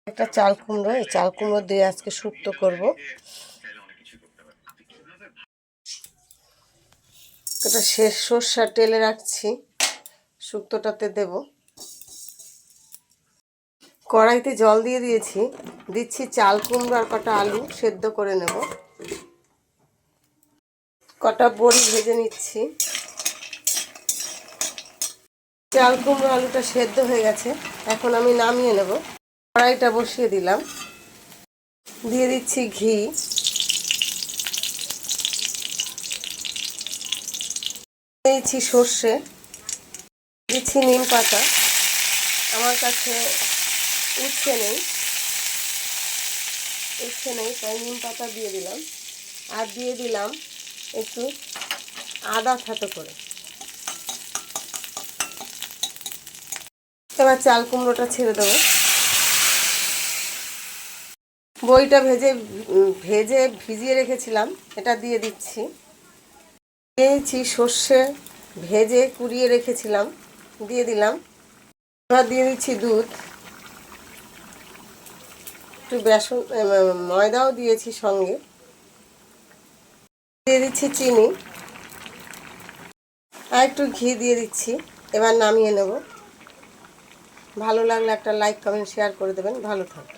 একটা চাল কুমড়ো, এই চাল কুমড়ো দিয়ে আজকে শুক্তো করব। এটা শেষ সর্ষা টেলে রাখছি, শুক্তোটাতে দেব। কড়াইতে জল দিয়ে দিয়েছি, দিচ্ছি চাল কুমড়ো আর কটা আলু সেদ্ধ করে নেব। কটা বড়ি ভেজে নিচ্ছি। চাল কুমড়ো আলুটা সেদ্ধ হয়ে গেছে, এখন আমি নামিয়ে নেব। কড়াইটা বসিয়ে দিলাম, দিয়ে দিচ্ছি ঘি, দিয়েছি সর্ষে, দিচ্ছি নিম পাতা। আমার কাছে উচ্ছে নেই তাই নিম পাতা দিয়ে দিলাম। আর দিয়ে দিলাম একটু আদা থেতো করে। এবার চাল কুমড়োটা ছেড়ে দেবো। বড়িটা ভিজিয়ে রেখেছিলাম, এটা দিয়ে দিচ্ছি। দিয়েছি সর্ষে ভেজে কুড়িয়ে রেখেছিলাম, দিয়ে দিলাম। এবার দিয়ে দিচ্ছি দুধ, একটু বেসন ময়দাও দিয়েছি সঙ্গে। দিয়ে দিচ্ছি চিনি আর একটু ঘি দিয়ে দিচ্ছি। এবার নামিয়ে নেব। ভালো লাগলে একটা লাইক কমেন্ট শেয়ার করে দেবেন। ভালো থাকবেন।